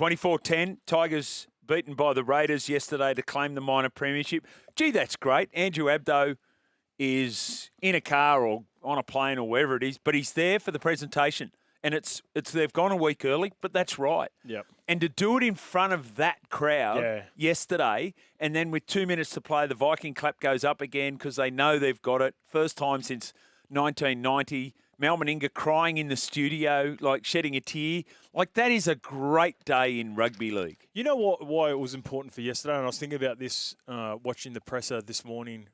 24-10, Tigers beaten by the Raiders yesterday to claim the minor premiership. Gee, that's great. Andrew Abdo is in a car or on a plane or wherever it is, but he's there for the presentation. And it's they've gone a week early, but that's right. Yep. And to do it in front of that crowd yesterday, and then with 2 minutes to play, the Viking clap goes up again because they know they've got it. First time since 1990. Mal Meninga crying in the studio, like shedding a tear. Like, that is a great day in rugby league. You know what? Why it was important for yesterday, and I was thinking about this watching the presser this morning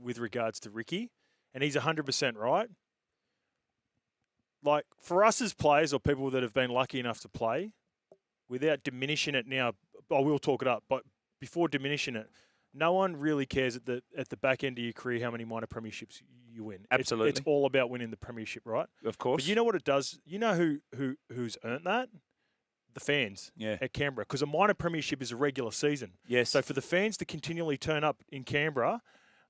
with regards to Ricky, and he's 100% right. Like, for us as players or people that have been lucky enough to play, without diminishing it now, I will talk it up, but before diminishing it, no one really cares at the back end of your career how many minor premierships you win. Absolutely. It's all about winning the premiership, right? Of course. But you know what it does? You know who's earned that? The fans at Canberra. Because a minor premiership is a regular season. Yes. So for the fans to continually turn up in Canberra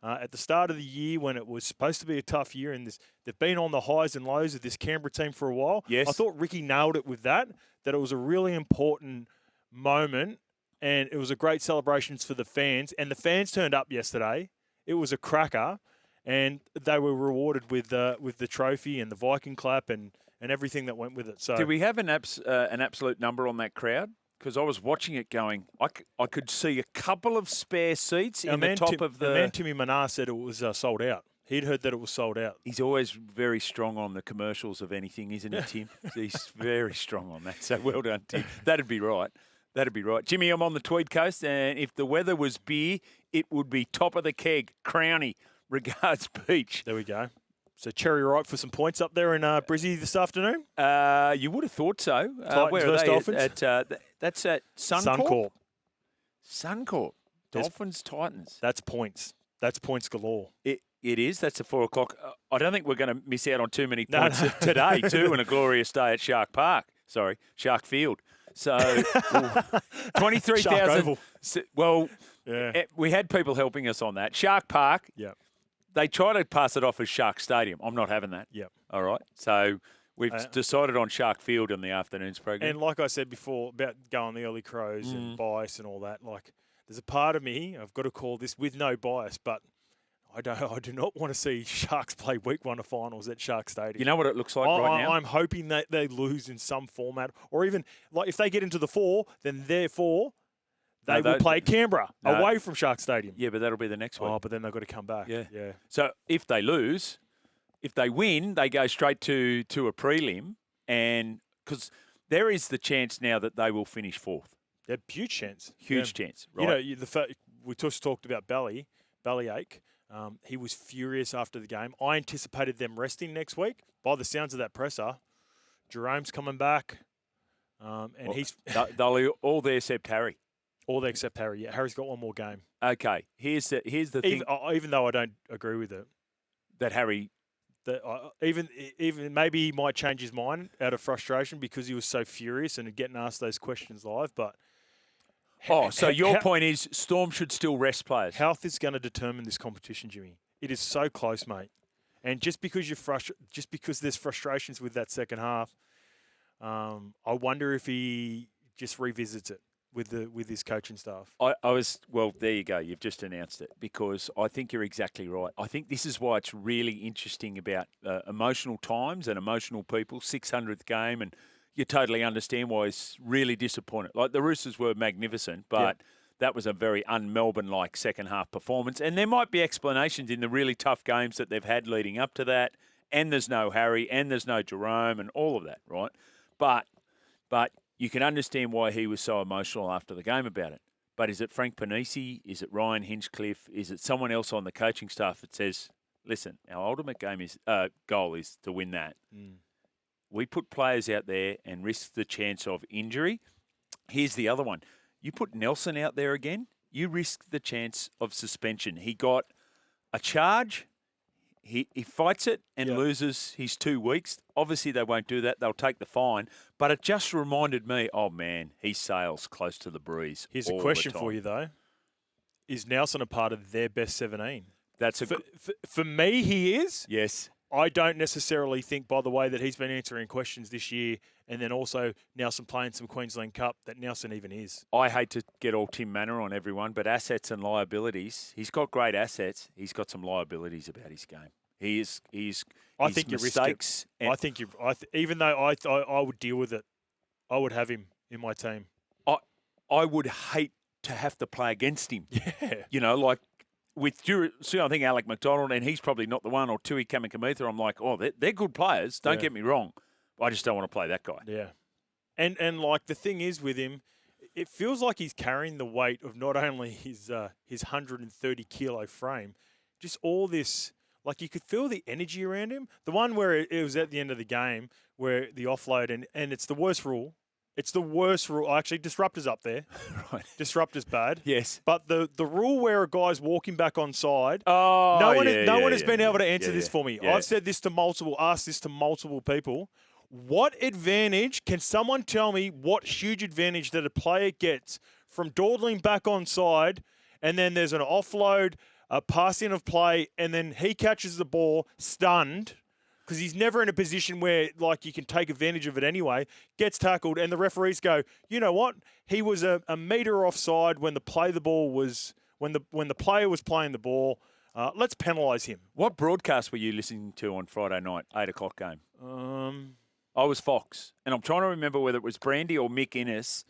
at the start of the year when it was supposed to be a tough year, and they've been on the highs and lows of this Canberra team for a while. Yes. I thought Ricky nailed it with that it was a really important moment. And it was a great celebrations for the fans. And the fans turned up yesterday. It was a cracker. And they were rewarded with the trophy and the Viking clap and everything that went with it. So, did we have an absolute number on that crowd? Because I was watching it going, I could see a couple of spare seats in the top of the... The man Timmy Manar said it was sold out. He'd heard that it was sold out. He's always very strong on the commercials of anything, isn't he, Tim? He's very strong on that. So well done, Tim. That'd be right. That'd be right. Jimmy, I'm on the Tweed Coast, and if the weather was beer, it would be top of the keg, Crownie, Regards Beach. There we go. So cherry ripe for some points up there in Brizzy this afternoon? You would have thought so. Titans where versus are they? Dolphins? That's at Suncorp. Suncorp. Dolphins, Titans. That's points. That's points galore. It is. That's at 4 o'clock. I don't think we're going to miss out on too many points today, too, in a glorious day at Shark Field. So, 23,000. Well, we had people helping us on that. Shark Park. Yeah. They try to pass it off as Shark Stadium. I'm not having that. Yep. All right. So we've decided on Shark Field in the afternoon's program. And like I said before about going the early crows and bias and all that, like there's a part of me, I've got to call this with no bias, but I do not want to see Sharks play week 1 of finals at Shark Stadium. You know what it looks like right now? I'm hoping that they lose in some format, or even like if they get into the 4, then therefore they will play Canberra away from Shark Stadium. Yeah, but that'll be the next week. Oh, but then they've got to come back. Yeah. So if they lose, if they win, they go straight to a prelim, and because there is the chance now that they will finish 4th. Yeah, huge chance. Huge chance. Right. You know, we just talked about bellyache. He was furious after the game. I anticipated them resting next week. By the sounds of that presser, Jerome's coming back, he's they'll all there except Harry. All there except Harry. Yeah, Harry's got one more game. Okay, here's the thing. Even though I don't agree with it, that Harry, even maybe he might change his mind out of frustration because he was so furious and getting asked those questions live, but. So your point is Storm should still rest players. Health is going to determine this competition, Jimmy. It is so close, mate. And just because there's frustrations with that second half, I wonder if he just revisits it with his coaching staff. There you go. You've just announced it because I think you're exactly right. I think this is why it's really interesting about emotional times and emotional people. 600th game, and you totally understand why he's really disappointed. Like the Roosters were magnificent, but that was a very un-Melbourne-like second half performance. And there might be explanations in the really tough games that they've had leading up to that. And there's no Harry, and there's no Jerome, and all of that, right? But you can understand why he was so emotional after the game about it. But is it Frank Panisi? Is it Ryan Hinchcliffe? Is it someone else on the coaching staff that says, listen, our ultimate goal is to win that. We put players out there and risk the chance of injury. Here's the other one. You put Nelson out there again, you risk the chance of suspension. He got a charge. He fights it and loses his 2 weeks. Obviously, they won't do that. They'll take the fine. But it just reminded me, oh, man, he sails close to the breeze. Here's a question for you, though. Is Nelson a part of their best 17? That's for me, he is. Yes. I don't necessarily think, by the way, that he's been answering questions this year and then also Nelson playing some Queensland Cup, that Nelson even is. I hate to get all Tim Manor on everyone, but assets and liabilities, he's got great assets. He's got some liabilities about his game. I think you risk it. I think even though I would deal with it, I would have him in my team. I would hate to have to play against him. Yeah. Like with I think Alec McDonald, and he's probably not the one, or Tui Kamikamitha, I'm like, oh, they're good players. Don't get me wrong. I just don't want to play that guy. Yeah. And like the thing is with him, it feels like he's carrying the weight of not only his 130 kilo frame, just all this, like you could feel the energy around him. The one where it was at the end of the game where the offload, and it's the worst rule. It's the worst rule. Actually, Disruptor's up there. Right. Disruptor's bad. Yes. But the rule where a guy's walking back on side, no one has been able to answer this for me. Yeah. I've asked this to multiple people. What advantage, can someone tell me what huge advantage that a player gets from dawdling back on side, and then there's an offload, a passing of play, and then he catches the ball stunned, because he's never in a position where like you can take advantage of it anyway, gets tackled, and the referees go, you know what? He was a metre offside when the player was playing the ball. Let's penalise him. What broadcast were you listening to on Friday night, 8 o'clock game? I was Fox, and I'm trying to remember whether it was Brandy or Mick Innes,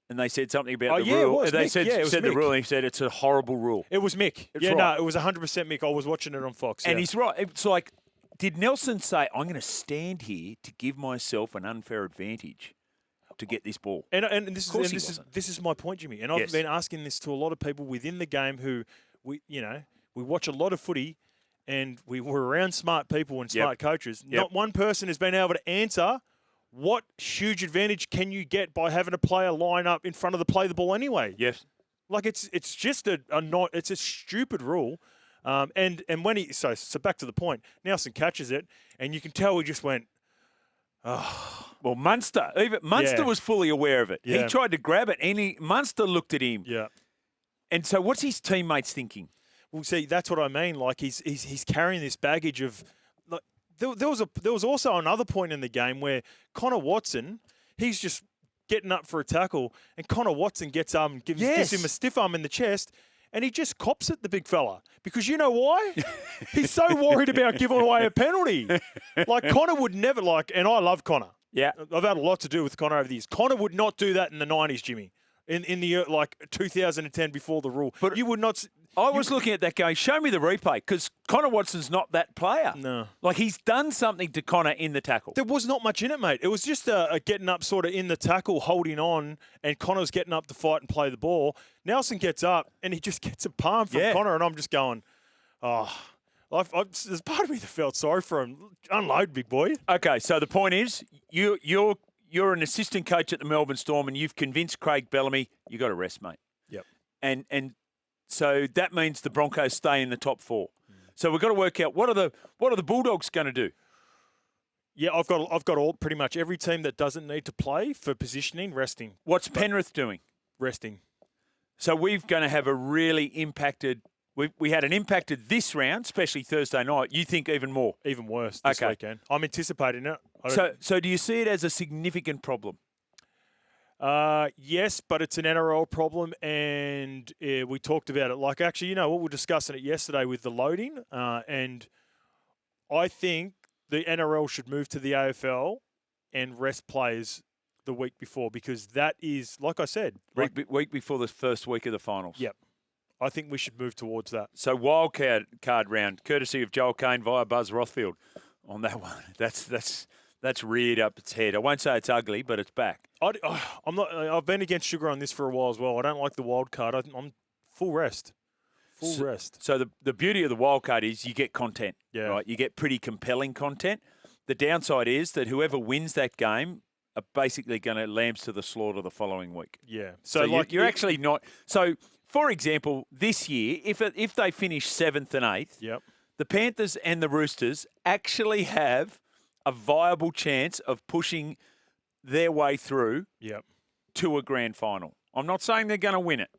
and they said something about the rule. It was they Mick. said, Yeah, it was said the Mick. rule, and he said it's a horrible rule. It was Mick. It's right. It was 100% Mick. I was watching it on Fox. And he's right. It's like, did Nelson say, I'm going to stand here to give myself an unfair advantage to get this ball? And this is my point, Jimmy. And I've been asking this to a lot of people within the game who we watch a lot of footy, and we're around smart people and smart coaches. Not one person has been able to answer what huge advantage can you get by having a player line up in front of play the ball anyway. Yes. Like it's just it's a stupid rule. And when so back to the point, Nelson catches it, and you can tell he just went, oh. Well, Munster was fully aware of it. Yeah. He tried to grab it, and Munster looked at him. Yeah. And so what's his teammates thinking? Well, see, that's what I mean. Like he's carrying this baggage of. Like, there was also another point in the game where Connor Watson, he's just getting up for a tackle, and Connor Watson gets up and gives him a stiff arm in the chest. And he just cops at the big fella. Because you know why? He's so worried about giving away a penalty. Like, Connor would never, and I love Connor. Yeah. I've had a lot to do with Connor over the years. Connor would not do that in the 90s, Jimmy. In the, 2010 before the rule. But you would not... I was looking at that going, show me the replay, because Connor Watson's not that player. No. Like, he's done something to Connor in the tackle. There was not much in it, mate. It was just a getting up sort of in the tackle, holding on, and Connor's getting up to fight and play the ball. Nelson gets up, and he just gets a palm from Connor, and I'm just going, there's part of me that felt sorry for him. Unload, big boy. Okay, so the point is, you're an assistant coach at the Melbourne Storm, and you've convinced Craig Bellamy you got to rest, mate. Yep. And so that means the Broncos stay in the top 4. So we've got to work out what are the Bulldogs going to do? Yeah, I've got all pretty much every team that doesn't need to play for positioning resting. What's Penrith doing? Resting. So we're going to have a really impacted. We had an impacted this round, especially Thursday night. You think even more? Even worse this weekend. I'm anticipating it. So do you see it as a significant problem? Yes, but it's an NRL problem, and we talked about it. Like, actually, you know what? We were discussing it yesterday with the loading, and I think the NRL should move to the AFL and rest players the week before, because that is, like I said, week before the first week of the finals. Yep. I think we should move towards that. So wild card round, courtesy of Joel Kane via Buzz Rothfield on that one. That's reared up its head. I won't say it's ugly, but it's back. I'm not. I've been against Sugar on this for a while as well. I don't like the wild card. I'm full rest. Rest. So the beauty of the wild card is you get content. Yeah. Right. You get pretty compelling content. The downside is that whoever wins that game are basically going to lambs to the slaughter the following week. Yeah. So you're actually not. So for example, this year, if they finish 7th and 8th, yep, the Panthers and the Roosters actually have a viable chance of pushing their way through to a grand final. I'm not saying they're going to win it,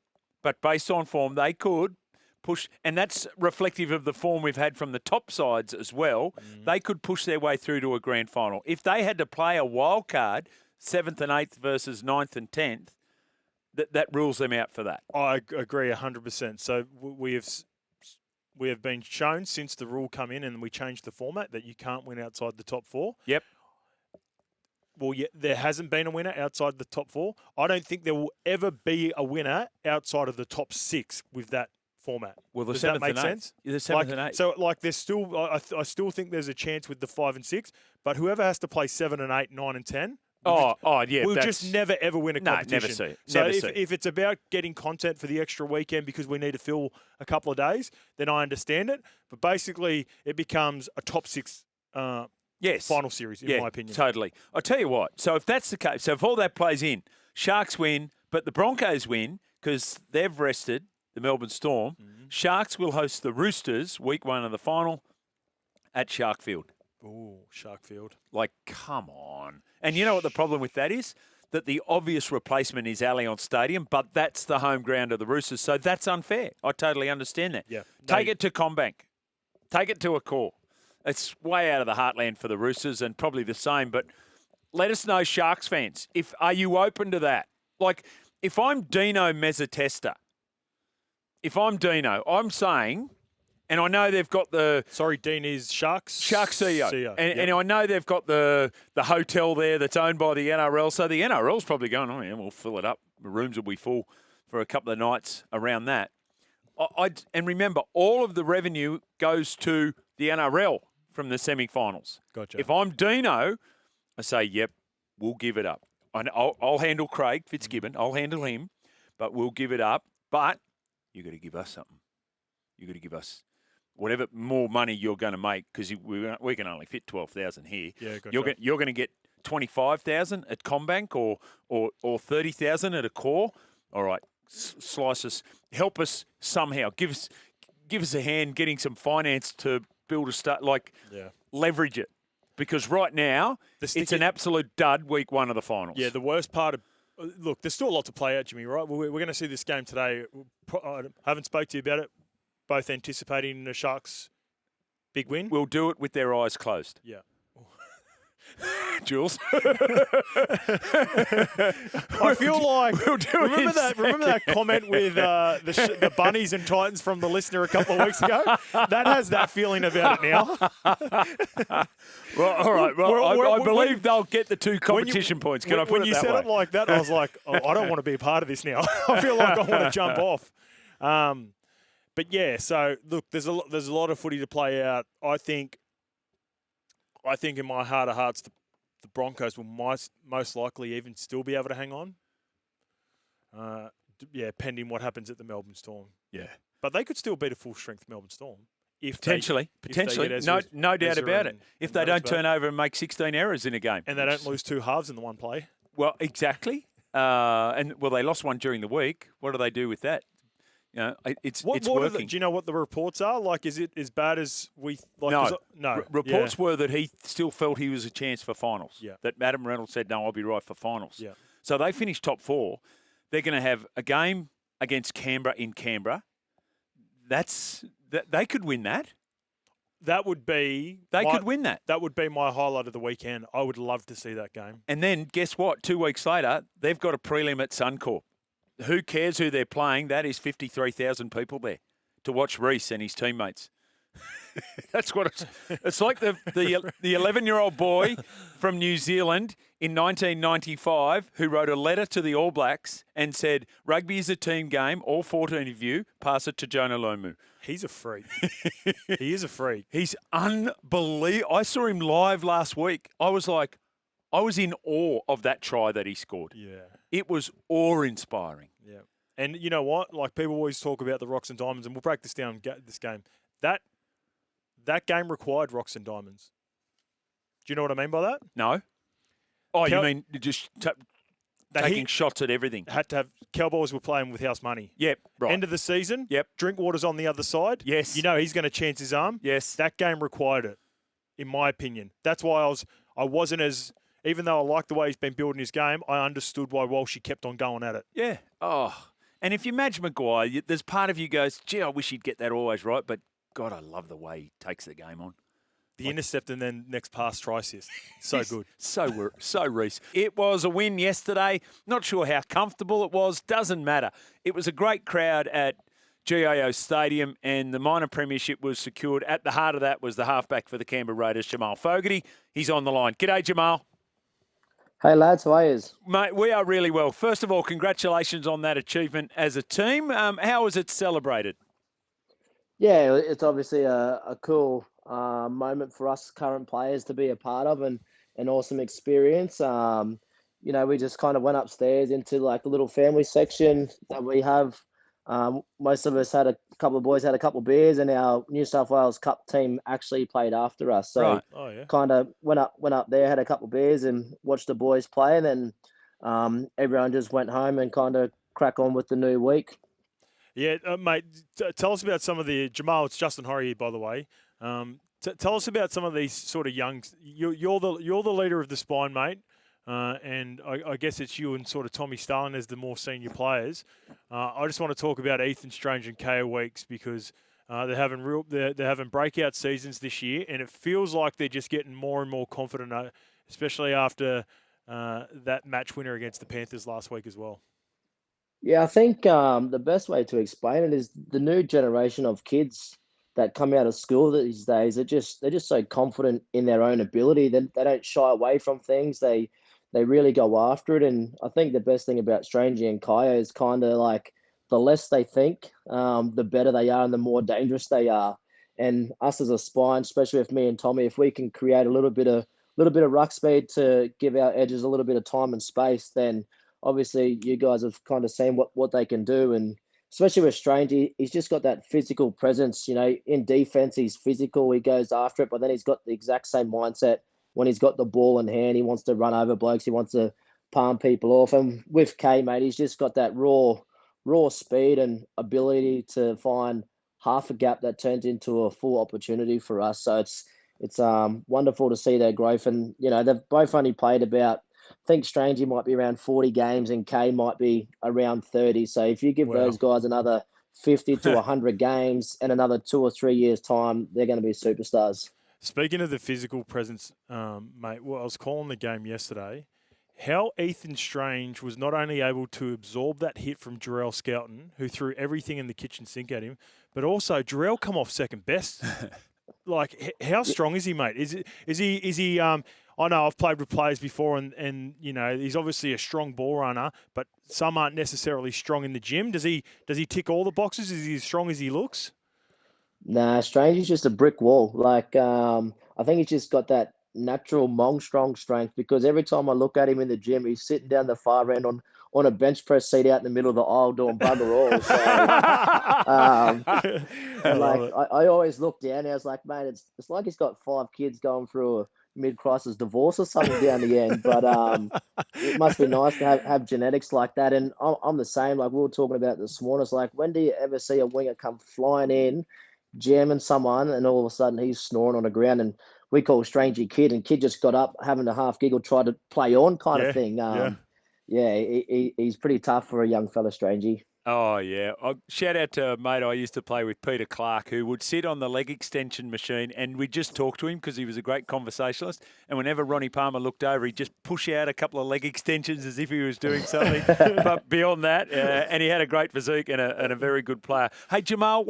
but based on form, they could push, and that's reflective of the form we've had from the top sides as well. They could push their way through to a grand final. If they had to play a wild card, 7th and 8th versus 9th and 10th, that rules them out for that. I agree 100%. So we have been shown since the rule come in and we changed the format that you can't win outside the top 4. Yep. Well, yeah, there hasn't been a winner outside the top 4. I don't think there will ever be a winner outside of the top 6 with that format. Well, the Does 7th that make and 8th. sense? The 7th and 8th. So, there's still, I still think there's a chance with the 5 and 6, but whoever has to play 7 and 8, 9 and 10, we'll just never ever win a competition. Never see it. So Never if it's about getting content for the extra weekend because we need to fill a couple of days, then I understand it. But basically, it becomes a top 6 final series, in my opinion. Totally. I'll tell you what. So if that's the case, so if all that plays in, Sharks win, but the Broncos win because they've rested the Melbourne Storm. Sharks will host the Roosters week 1 of the final at Sharkfield. Ooh, Sharkfield. Like, come on. And you know what the problem with that is? That the obvious replacement is Allianz Stadium, but that's the home ground of the Roosters. So that's unfair. I totally understand that. Yeah. Take it to Combank. Take it to a core. It's way out of the heartland for the Roosters and probably the same. But let us know, Sharks fans, are you open to that? Like, if I'm Dino Mezzatesta, I'm saying, and I know they've got the... Sorry, Dean is Sharks CEO. And I know they've got the hotel there that's owned by the NRL. So the NRL's probably going, oh, yeah, we'll fill it up. The rooms will be full for a couple of nights around that. And remember, all of the revenue goes to the NRL from the semi-finals. Gotcha. If I'm Dino, I say, yep, we'll give it up. I'll handle Craig Fitzgibbon. I'll handle him, but we'll give it up. But you got to give us something. You got to give us whatever more money you're going to make, because we can only fit 12,000 here. Yeah, gotcha. You're going to get 25,000 at Combank or 30,000 at a core. All right, slice us, help us somehow. Give us a hand getting some finance to build a start. Leverage it, because right now it's an absolute dud. Week 1 of the finals. Yeah, the worst part of. Look, there's still a lot to play out, Jimmy, right? We're going to see this game today. I haven't spoke to you about it. Both anticipating the Sharks' big win. We'll do it with their eyes closed. Yeah. Jules. I feel like remember that comment with the bunnies and Titans from the listener a couple of weeks ago? That has that feeling about it now. Well, all right. Well, I believe they'll get the 2 competition points. Can I put it that way? When you said it like that, I was like, I don't want to be a part of this now. I feel like I want to jump off. But yeah, so look, there's a lot of footy to play out. I think in my heart of hearts, the Broncos will most likely even still be able to hang on. Pending what happens at the Melbourne Storm. Yeah. But they could still beat a full-strength Melbourne Storm. Potentially. No doubt about it. If they don't turn over and make 16 errors in a game. And they don't lose 2 halves in the one play. Well, exactly. They lost one during the week. What do they do with that? You know, it's working. Do you know what the reports are? Like, is it as bad as we... No. Reports were that he still felt he was a chance for finals. Yeah. That Adam Reynolds said, no, I'll be right for finals. Yeah. So they finished top 4. They're going to have a game against Canberra in Canberra. They could win that. That would be... could win that. That would be my highlight of the weekend. I would love to see that game. And then, guess what? 2 weeks later, they've got a prelim at Suncorp. Who cares who they're playing? That is 53,000 people there to watch Reece and his teammates. That's what it's like. The 11-year-old boy from New Zealand in 1995 who wrote a letter to the All Blacks and said, "Rugby is a team game. All 14 of you, pass it to Jonah Lomu." He's a freak. He is a freak. He's unbelievable. I saw him live last week. I was in awe of that try that he scored. Yeah. It was awe-inspiring. Yeah. And you know what? Like, people always talk about the rocks and diamonds, and we'll break this down, this game. That game required rocks and diamonds. Do you know what I mean by that? No. Oh, you mean just taking shots at everything? Had to have... Cowboys were playing with house money. Yep, right. End of the season. Yep. Drinkwater's on the other side. Yes. You know he's going to chance his arm. Yes. That game required it, in my opinion. That's why I wasn't as... Even though I like the way he's been building his game, I understood why Walshy kept on going at it. Yeah. Oh, And if you Madge Maguire, there's part of you goes, gee, I wish he'd get that always right. But, God, I love the way he takes the game on. The intercept and then next pass, try assist. So good. So Reese. It was a win yesterday. Not sure how comfortable it was. Doesn't matter. It was a great crowd at GIO Stadium, and the minor premiership was secured. At the heart of that was the halfback for the Canberra Raiders, Jamal Fogarty. He's on the line. G'day, Jamal. Hey lads, how are you? Mate, we are really well. First of all, congratulations on that achievement as a team. How was it celebrated? Yeah, it's obviously a cool moment for us current players to be a part of, and an awesome experience. We just kind of went upstairs into like a little family section that we have. Most of us a couple of boys had a couple of beers, and our New South Wales Cup team actually played after us. So Right. Oh, yeah. kind of went up there, had a couple of beers, and watched the boys play, and then everyone just went home and kind of crack on with the new week. Yeah, mate, tell us about some of the – Jamal, it's Justin Horo here, by the way. Tell us about some of these sort of young – you're the leader of the spine, mate. And I guess it's you and sort of Tommy Starlin as the more senior players. I just want to talk about Ethan Strange and Ko Weeks because they're having breakout seasons this year, and it feels like they're just getting more and more confident, especially after that match winner against the Panthers last week as well. Yeah, I think the best way to explain it is the new generation of kids that come out of school these days. They're just so confident in their own ability. They don't shy away from things. They really go after it. And I think the best thing about Strangey and Kaya is kind of like the less they think, the better they are and the more dangerous they are. And us as a spine, especially with me and Tommy, if we can create a little bit of ruck speed to give our edges a little bit of time and space, then obviously you guys have kind of seen what they can do. And especially with Strangey, he's just got that physical presence. In defense, he's physical, he goes after it, but then he's got the exact same mindset when he's got the ball in hand. He wants to run over blokes. He wants to palm people off. And with K, mate, he's just got that raw speed and ability to find half a gap that turns into a full opportunity for us. So it's wonderful to see their growth. And, they've both only played about, I think Strangey might be around 40 games and K might be around 30. So if you give those guys another 50 to 100 games and another 2 or 3 years' time, they're going to be superstars. Speaking of the physical presence, mate, I was calling the game yesterday. How Ethan Strange was not only able to absorb that hit from Jarrell Skelton, who threw everything in the kitchen sink at him, but also Jarrell come off second best. Like, how strong is he, mate? Is he? I know I've played with players before, and he's obviously a strong ball runner, but some aren't necessarily strong in the gym. Does he tick all the boxes? Is he as strong as he looks? Nah, Strange is just a brick wall. Like, I think he's just got that natural strong strength, because every time I look at him in the gym, he's sitting down the far end on a bench press seat out in the middle of the aisle doing bugger all. So, I always look down and I was like, man, it's like he's got 5 kids going through a mid-crisis divorce or something down the end. But it must be nice to have genetics like that. And I'm the same. Like we were talking about this morning. It's like, when do you ever see a winger come flying in, jamming someone, and all of a sudden he's snoring on the ground, and we call Strangey Kid, and Kid just got up having a half giggle, tried to play on kind of thing. He's pretty tough for a young fella, Strangey. Oh, yeah. Shout out to a mate I used to play with, Peter Clark, who would sit on the leg extension machine, and we'd just talk to him because he was a great conversationalist. And whenever Ronnie Palmer looked over, he'd just push out a couple of leg extensions as if he was doing something. But beyond that, and he had a great physique and a very good player. Hey, Jamal,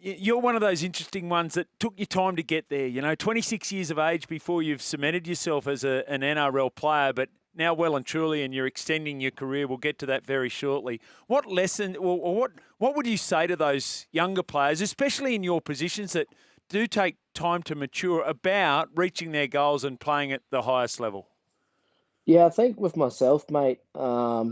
you're one of those interesting ones that took your time to get there. 26 years of age before you've cemented yourself as an NRL player, but now well and truly, and you're extending your career. We'll get to that very shortly. What lesson, or what would you say to those younger players, especially in your positions that do take time to mature, about reaching their goals and playing at the highest level? Yeah, I think with myself, mate, I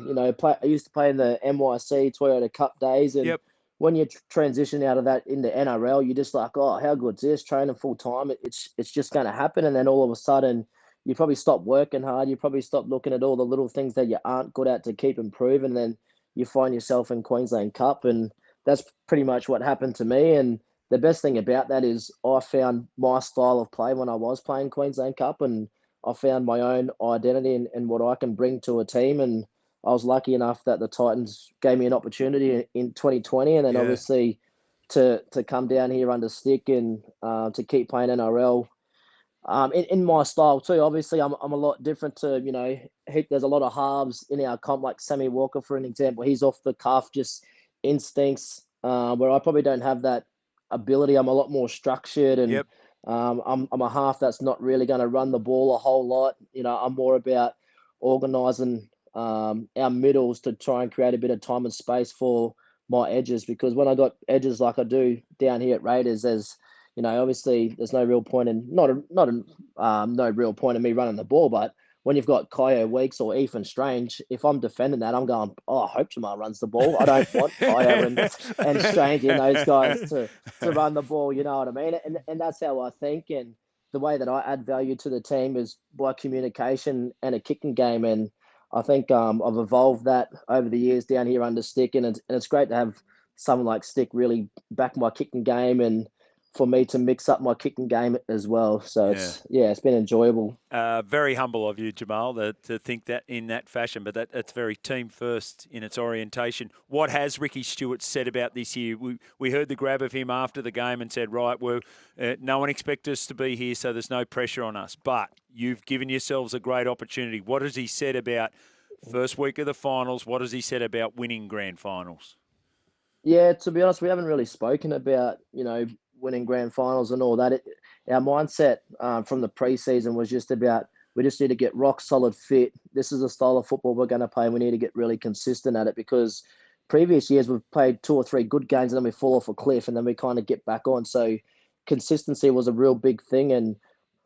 used to play in the NYC Toyota Cup days, and when you transition out of that into NRL, you're just like, oh, how good's this? Training full time, it's just going to happen. And then all of a sudden, you probably stop working hard. You probably stop looking at all the little things that you aren't good at to keep improving. And then you find yourself in Queensland Cup. And that's pretty much what happened to me. And the best thing about that is I found my style of play when I was playing Queensland Cup, and I found my own identity and what I can bring to a team. And I was lucky enough that the Titans gave me an opportunity in 2020, and then Yeah. obviously to come down here under stick and to keep playing NRL. In my style too, obviously I'm a lot different to, there's a lot of halves in our comp, like Sammy Walker, for an example. He's off the cuff, just instincts, where I probably don't have that ability. I'm a lot more structured, and Yep. I'm a half that's not really going to run the ball a whole lot. I'm more about organising our middles to try and create a bit of time and space for my edges, because when I got edges like I do down here at Raiders, obviously there's no real point in no real point in me running the ball, but when you've got Kyo Weeks or Ethan Strange, if I'm defending that, I'm going, I hope Jamal runs the ball. I don't want Kyo and Strange and those guys to run the ball, you know what I mean? And that's how I think, and the way that I add value to the team is by communication and a kicking game, and I think I've evolved that over the years down here under Stick, and it's great to have someone like Stick really back my kicking game, and for me to mix up my kicking game as well. So it's been enjoyable. Very humble of you, Jamal, to think that in that fashion, but that's very team first in its orientation. What has Ricky Stewart said about this year? We heard the grab of him after the game and said, right, no one expects us to be here, so there's no pressure on us. But you've given yourselves a great opportunity. What has he said about first week of the finals? What has he said about winning grand finals? Yeah, to be honest, we haven't really spoken about, winning grand finals and all that. Our mindset from the preseason was just about, we just need to get rock solid fit. This is a style of football we're going to play. We need to get really consistent at it, because previous years we've played 2 or 3 good games and then we fall off a cliff and then we kind of get back on. So consistency was a real big thing. And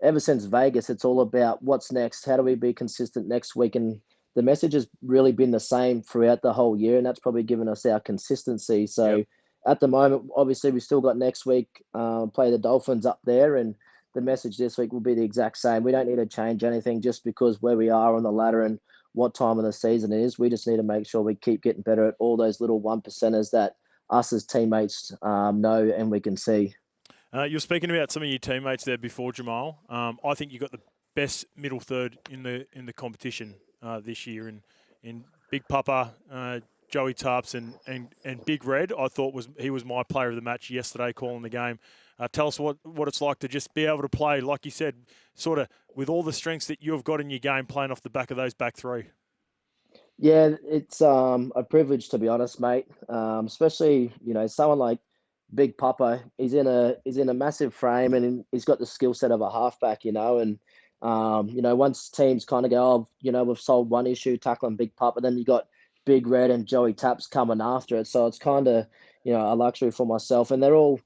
ever since Vegas, it's all about what's next. How do we be consistent next week? And the message has really been the same throughout the whole year, and that's probably given us our consistency. So at the moment, obviously, we still got next week, play the Dolphins up there, and the message this week will be the exact same. We don't need to change anything just because where we are on the ladder and what time of the season it is. We just need to make sure we keep getting better at all those little 1%ers that us as teammates know and we can see. You're speaking about some of your teammates there before, Jamal. I think you got the best middle third in the competition this year, in Big Papa, Joey Tarps and Big Red. I thought he was my player of the match yesterday, calling the game. Tell us what it's like to just be able to play, like you said, sort of with all the strengths that you've got in your game, playing off the back of those back three. Yeah, it's a privilege, to be honest, mate. Especially someone like Big Papa. He's in a massive frame, and he's got the skill set of a halfback, and once teams kind of go, we've solved one issue, tackling Big Papa, then you got Big Red and Joey Taps coming after it. So it's kind of, a luxury for myself. And they all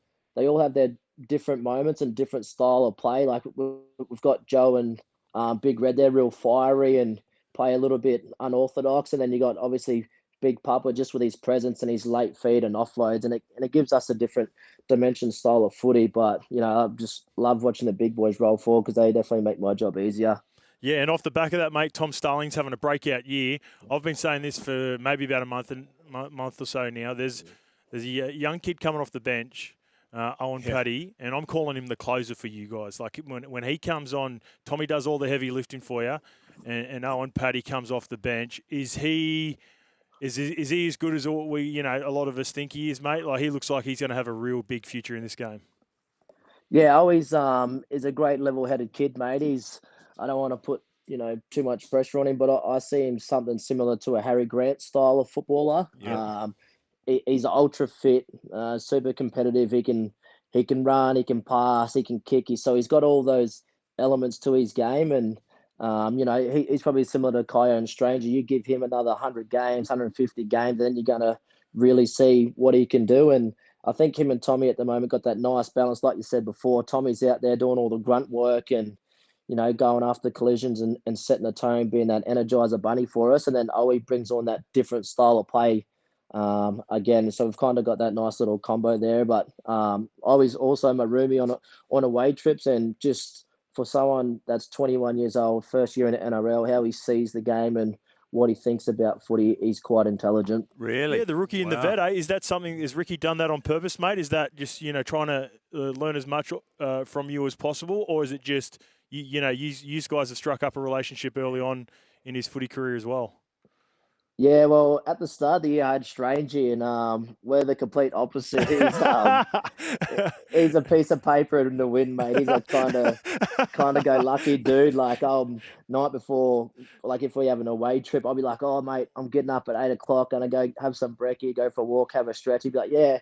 have their different moments and different style of play. Like we've got Joe and Big Red, they're real fiery and play a little bit unorthodox. And then you got obviously Big Papa just with his presence and his late feed and offloads. And it gives us a different dimension style of footy. But, I just love watching the big boys roll forward because they definitely make my job easier. Yeah, and off the back of that, mate, Tom Starling's having a breakout year. I've been saying this for maybe about a month or so now. There's a young kid coming off the bench, Owen Paddy, and I'm calling him the closer for you guys. Like when he comes on, Tommy does all the heavy lifting for you, and Owen Paddy comes off the bench. Is he as good as we a lot of us think he is, mate? Like he looks like he's going to have a real big future in this game. Yeah, always is a great level-headed kid, mate. I don't want to put, too much pressure on him, but I see him something similar to a Harry Grant style of footballer. Yep. He's ultra fit, super competitive. He can run, he can pass, he can kick. So he's got all those elements to his game, and he's probably similar to Kyo and Stranger. You give him another 100 games, 150 games, then you're gonna really see what he can do. And I think him and Tommy at the moment got that nice balance, like you said before. Tommy's out there doing all the grunt work and going after collisions and setting the tone, being that energizer bunny for us. And then Owie brings on that different style of play again. So we've kind of got that nice little combo there. But Owie's also my roomie on away trips, and just for someone that's 21 years old, first year in the NRL, how he sees the game and what he thinks about footy, he's quite intelligent. Really? Yeah, the rookie in the vet, eh? Is that something, has Ricky done that on purpose, mate? Is that just, trying to learn as much from you as possible? Or is it just, you, you guys have struck up a relationship early on in his footy career as well? Yeah, well, at the start of the year, I had Strangey, and we're the complete opposite. He's a piece of paper in the wind, mate. He's a kind of go lucky dude. Like, night before, like if we have an away trip, I'll be like, oh mate, I'm getting up at 8 o'clock, gonna go have some brekkie, go for a walk, have a stretch. He'd be like, yeah,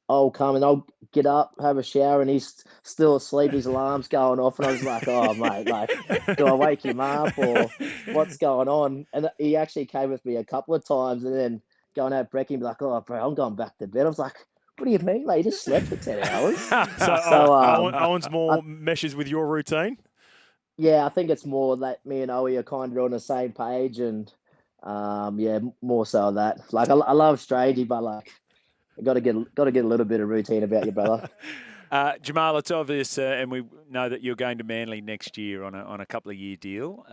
I'll come, and I'll get up, have a shower, and he's still asleep. His alarm's going off, and I was like, oh mate, like, do I wake him up or what's going on? And he actually came with me a couple of times, and then go and have brekkie and be like, oh bro, I'm going back to bed. I was like, what do you mean, mate? You just slept for 10 hours. So So Owen's more meshes with your routine. yeah, I think it's more that me and Owie are kind of on the same page, and yeah, more so that. Like, I love Strangey, but like, got to get a little bit of routine about your brother. Jamal, it's obvious, and we know that you're going to Manly next year on a couple of year deal.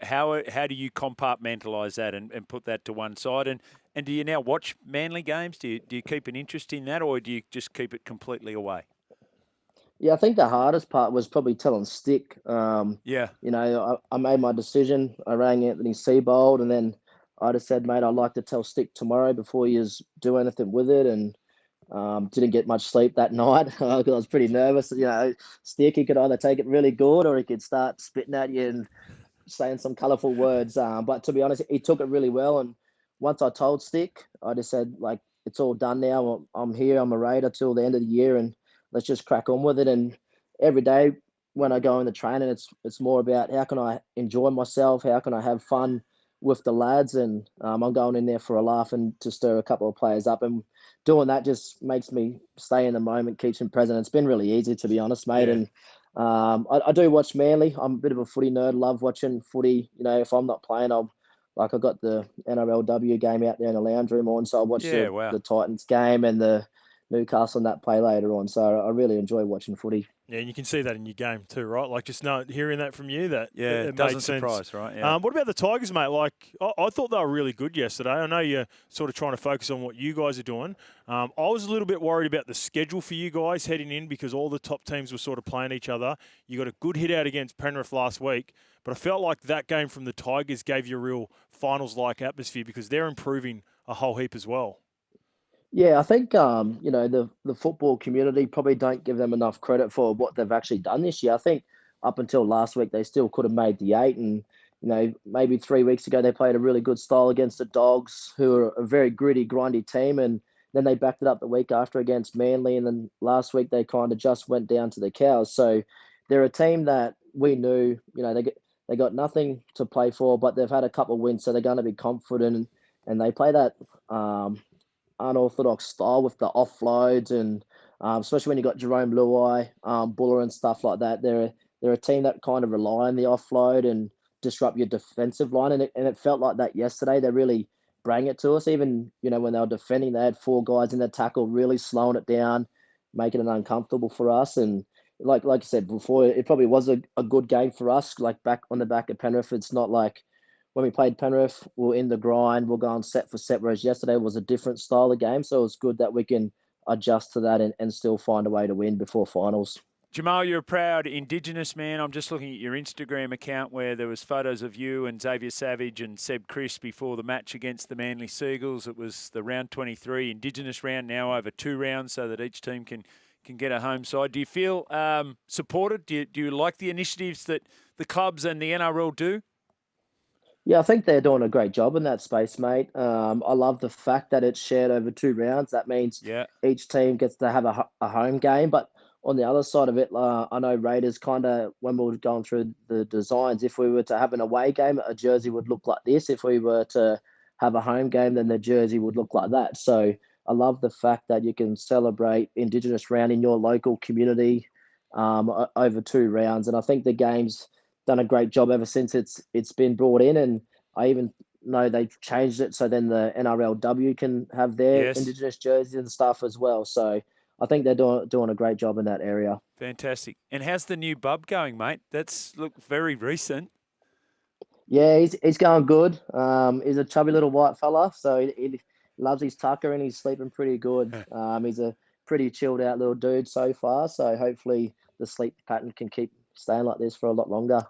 How do you compartmentalise that and put that to one side? And do you now watch Manly games? Do you keep an interest in that, or do you just keep it completely away? Yeah, I think the hardest part was probably telling Stick. Yeah. I made my decision. I rang Anthony Seibold, and then I just said, mate, I'd like to tell Stick tomorrow before you do anything with it. And didn't get much sleep that night because I was pretty nervous. Stick, he could either take it really good or he could start spitting at you and saying some colourful words. But to be honest, he took it really well. And once I told Stick, I just said, like, it's all done now. I'm here. I'm a Raider till the end of the year, and let's just crack on with it. And every day when I go in the training, it's more about how can I enjoy myself? How can I have fun with the lads? And I'm going in there for a laugh and to stir a couple of players up. And doing that just makes me stay in the moment, keeps me present. It's been really easy, to be honest, mate. Yeah. And I do watch Manly. I'm a bit of a footy nerd. Love watching footy. If I'm not playing, I got the NRLW game out there in the lounge room on, so I watch Yeah, wow. the Titans game and the Newcastle and that play later on. So I really enjoy watching footy. Yeah, and you can see that in your game too, right? Like just hearing that from you, that Yeah, it doesn't made sense. surprise, right? Yeah. What about the Tigers, mate? Like I thought they were really good yesterday. I know you're sort of trying to focus on what you guys are doing. I was a little bit worried about the schedule for you guys heading in because all the top teams were sort of playing each other. You got a good hit out against Penrith last week, but I felt like that game from the Tigers gave you a real finals-like atmosphere because they're improving a whole heap as well. Yeah, I think the football community probably don't give them enough credit for what they've actually done this year. I think up until last week they still could have made the eight, and maybe 3 weeks ago they played a really good style against the Dogs, who are a very gritty, grindy team, and then they backed it up the week after against Manly, and then last week they kind of just went down to the Cows. So they're a team that we knew, they got nothing to play for, but they've had a couple of wins, so they're going to be confident, and they play that. Unorthodox style with the offloads, and especially when you got Jerome Luai, Buller and stuff like that. They're a team that kind of rely on the offload and disrupt your defensive line, and it felt like that yesterday. They really bring it to us. Even when they were defending, they had four guys in the tackle, really slowing it down, making it uncomfortable for us. And like I said before, it probably was a good game for us. Like back on the back of Penrith, it's not like when we played Penrith, we're in the grind, we're going set for set, whereas yesterday was a different style of game. So it's good that we can adjust to that and still find a way to win before finals. Jamal, you're a proud Indigenous man. I'm just looking at your Instagram account where there was photos of you and Xavier Savage and Seb Chris before the match against the Manly Seagulls. It was the round 23 Indigenous round, now over 2 rounds so that each team can get a home side. Do you feel supported? Do you like the initiatives that the clubs and the NRL do? Yeah, I think they're doing a great job in that space, mate. I love the fact that it's shared over 2 rounds. That means each team gets to have a home game. But on the other side of it, I know Raiders kind of, when we were going through the designs, if we were to have an away game, a jersey would look like this. If we were to have a home game, then the jersey would look like that. So I love the fact that you can celebrate Indigenous round in your local community over 2 rounds. And I think the game's done a great job ever since it's been brought in, and I even know they've changed it so then the NRLW can have their Indigenous jerseys and stuff as well. So I think they're doing a great job in that area. Fantastic. And how's the new bub going, mate? That's very recent. Yeah, he's going good. He's a chubby little white fella, so he loves his tucker and he's sleeping pretty good. He's a pretty chilled out little dude so far, so hopefully the sleep pattern can keep staying like this for a lot longer.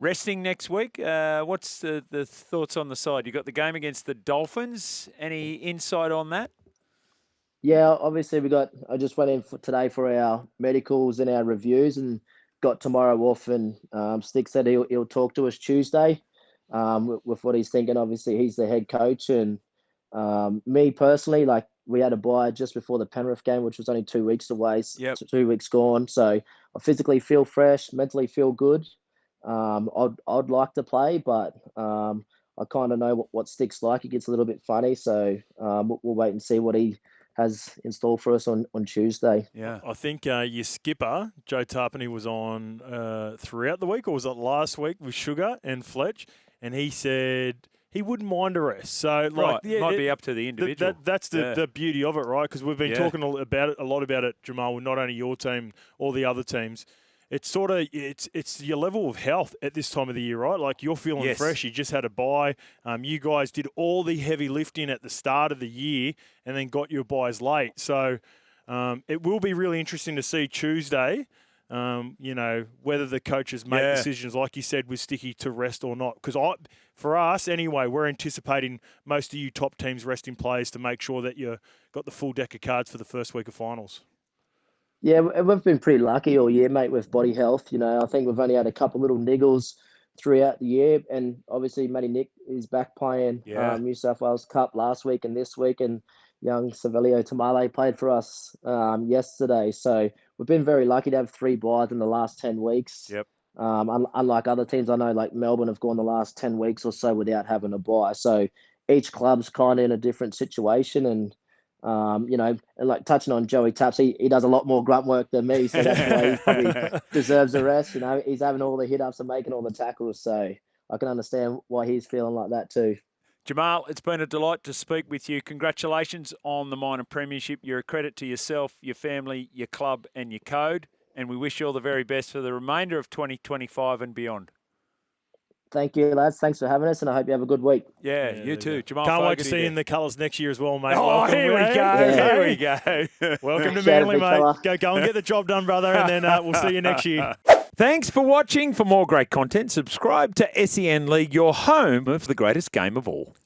Resting next week. What's the thoughts on the side? You got the game against the Dolphins. Any insight on that? Yeah, obviously I just went in today for our medicals and our reviews and got tomorrow off. And Stick said he'll talk to us Tuesday with what he's thinking. Obviously, he's the head coach. And me personally, like we had a bye just before the Penrith game, which was only 2 weeks away. Yep. 2 weeks gone. So I physically feel fresh, mentally feel good. I'd like to play, but I kind of know what Stick's like. It gets a little bit funny. So we'll wait and see what he has in store for us on Tuesday. Yeah, I think your skipper, Joe Tarpany, was on throughout the week, or was it last week with Sugar and Fletch? And he said he wouldn't mind a rest. So, like, right. Might be up to the individual. That's the beauty of it, right? Because we've been talking a lot about it, Jamal, with not only your team, all the other teams. It's sort of it's your level of health at this time of the year, right? Like you're feeling fresh. You just had a bye. You guys did all the heavy lifting at the start of the year, and then got your byes late. So it will be really interesting to see Tuesday. Whether the coaches make decisions, like you said, with Sticky to rest or not. Because for us anyway, we're anticipating most of you top teams resting players to make sure that you got the full deck of cards for the first week of finals. Yeah, we've been pretty lucky all year, mate, with body health. I think we've only had a couple little niggles throughout the year. And obviously, Matty Nick is back playing New South Wales Cup last week and this week. And young Savelio Tamale played for us yesterday. So we've been very lucky to have 3 byes in the last 10 weeks. Yep. Unlike other teams, I know like Melbourne have gone the last 10 weeks or so without having a bye. So each club's kind of in a different situation. And and like touching on Joey Taps, he does a lot more grunt work than me, so that's why he probably deserves a rest. He's having all the hit-ups and making all the tackles, so I can understand why he's feeling like that too. Jamal, it's been a delight to speak with you. Congratulations on the minor premiership. You're a credit to yourself, your family, your club and your code, and we wish you all the very best for the remainder of 2025 and beyond. Thank you, lads. Thanks for having us, and I hope you have a good week. Yeah, you too. Jamal Can't Fogarty wait to see you in the colours next year as well, mate. Oh, Welcome. here we go. Yeah. Here we go. Welcome to Shout out, Manly, big mate. fella. Go and get the job done, brother, and then we'll see you next year. Thanks for watching. For more great content, subscribe to SEN League, your home of the greatest game of all.